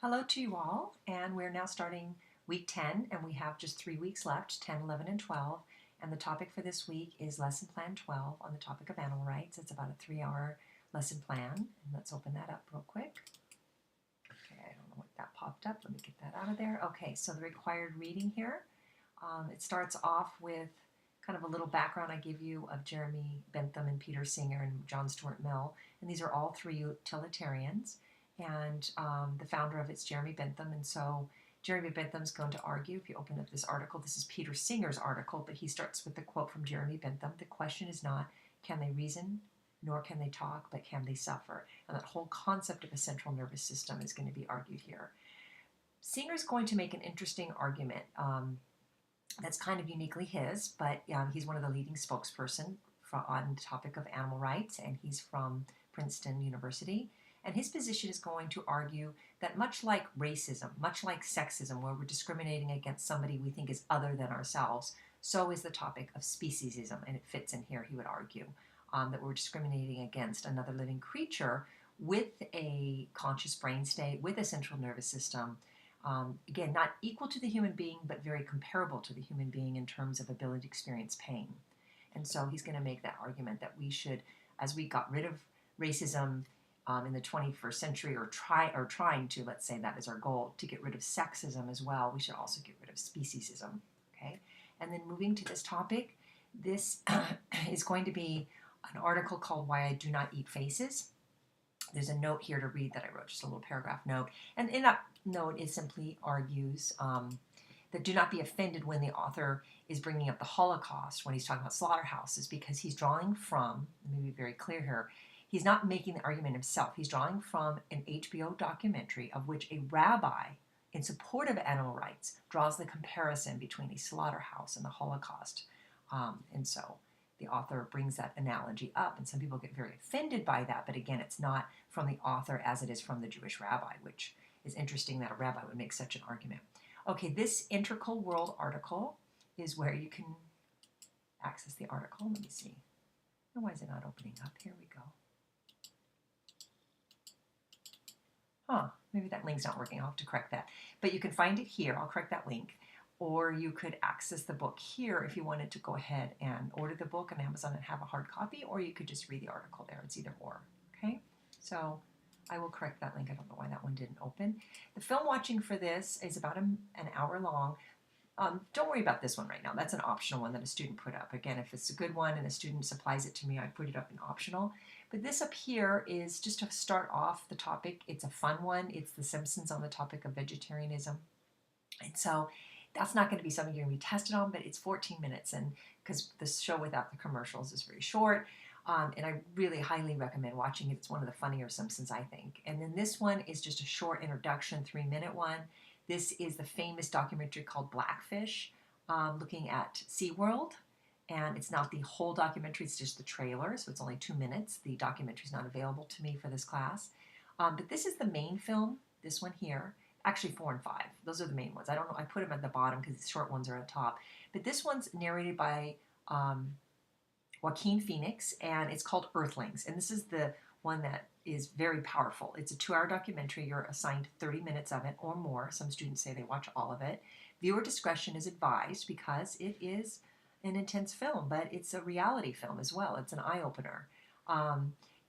Hello to you all, and we're now starting week 10, and we have just 3 weeks left, 10, 11, and 12. And the topic for this week is Lesson Plan 12 on the topic of animal rights. It's about a 3-hour lesson plan. And let's open that up real quick. Okay, I don't know what that popped up. Let me get that out of there. Okay, so the required reading here. It starts off with kind of a little background I give you of Jeremy Bentham and Peter Singer and John Stuart Mill. And these are all three utilitarians. And the founder of it's Jeremy Bentham. And so Jeremy Bentham's going to argue, if you open up this article, this is Peter Singer's article, but he starts with the quote from Jeremy Bentham. The question is not, can they reason, nor can they talk, but can they suffer? And that whole concept of a central nervous system is going to be argued here. Singer's going to make an interesting argument. That's kind of uniquely his, but he's one of the leading spokesperson on the topic of animal rights, and he's from Princeton University. And his position is going to argue that much like racism, much like sexism, where we're discriminating against somebody we think is other than ourselves, so is the topic of speciesism, and it fits in here, he would argue, that we're discriminating against another living creature with a conscious brain state, with a central nervous system, again, not equal to the human being, but very comparable to the human being in terms of ability to experience pain. And so he's going to make that argument that we should, as we got rid of racism in the 21st century, or trying to, let's say that is our goal, to get rid of sexism as well, we should also get rid of speciesism. Okay, and then moving to this topic, this is going to be an article called "Why I Do Not Eat Faces." There's a note here to read that I wrote, just a little paragraph note. And in that note, it simply argues that do not be offended when the author is bringing up the Holocaust when he's talking about slaughterhouses, because he's drawing from, let me be very clear here, he's not making the argument himself. He's drawing from an HBO documentary of which a rabbi in support of animal rights draws the comparison between a slaughterhouse and the Holocaust. And so the author brings that analogy up, and some people get very offended by that, but again, it's not from the author as it is from the Jewish rabbi, which is interesting that a rabbi would make such an argument. Okay, this Integral World article is where you can access the article. Let me see. Oh, why is it not opening up? Here we go. Maybe that link's not working. I'll have to correct that. But you can find it here. I'll correct that link. Or you could access the book here if you wanted to go ahead and order the book on Amazon and have a hard copy, or you could just read the article there. It's either or. Okay? So I will correct that link. I don't know why that one didn't open. The film watching for this is about an hour long. Don't worry about this one right now. That's an optional one that a student put up. Again, if it's a good one and a student supplies it to me, I put it up in optional. But this up here is just to start off the topic. It's a fun one. It's The Simpsons on the topic of vegetarianism. And so that's not going to be something you're going to be tested on, but it's 14 minutes, and because the show without the commercials is very short, and I really highly recommend watching it. It's one of the funnier Simpsons, I think. And then this one is just a short introduction, 3-minute one. This is the famous documentary called Blackfish, looking at SeaWorld. And it's not the whole documentary, it's just the trailer, so it's only 2 minutes. The documentary is not available to me for this class. But this is the main film, this one here. Actually, 4 and 5. Those are the main ones. I don't know. I put them at the bottom because the short ones are at the top. But this one's narrated by Joaquin Phoenix, and it's called Earthlings. And this is the one that is very powerful. It's a 2-hour documentary. You're assigned 30 minutes of it or more. Some students say they watch all of it. Viewer discretion is advised because it is an intense film, but it's a reality film as well. It's an eye-opener.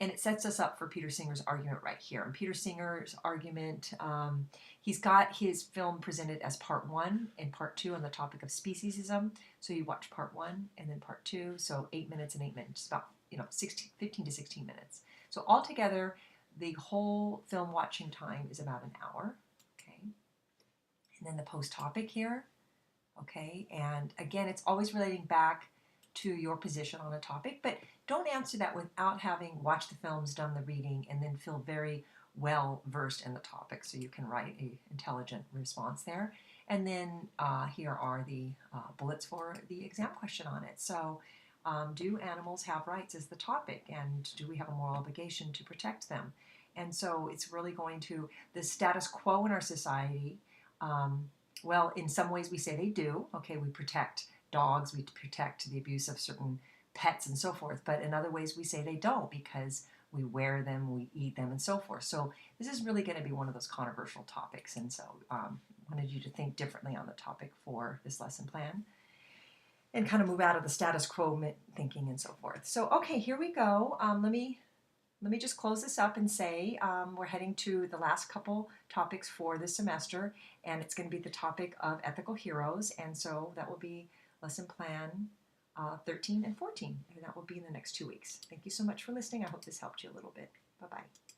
And it sets us up for Peter Singer's argument right here. And Peter Singer's argument, he's got his film presented as part 1 and part 2 on the topic of speciesism. So you watch part 1 and then part 2. So 8 minutes and 8 minutes, about 15 to 16 minutes. So altogether, the whole film watching time is about an hour. Okay. And then the post topic here. Okay. And again, it's always relating back to your position on a topic, but don't answer that without having watched the films, done the reading, and then feel very well versed in the topic, so you can write an intelligent response there. And then here are the bullets for the exam question on it. So do animals have rights is the topic, and do we have a moral obligation to protect them? And so it's really going to, the status quo in our society, well, in some ways we say they do. Okay, we protect dogs, we protect the abuse of certain pets and so forth, but in other ways we say they don't, because we wear them, we eat them, and so forth. So this is really going to be one of those controversial topics, and so wanted you to think differently on the topic for this lesson plan and kind of move out of the status quo thinking and so forth. So okay, here we go. Let me just close this up and say we're heading to the last couple topics for this semester, and it's going to be the topic of ethical heroes, and so that will be lesson plan 13 and 14, and that will be in the next 2 weeks. Thank you so much for listening. I hope this helped you a little bit. Bye-bye.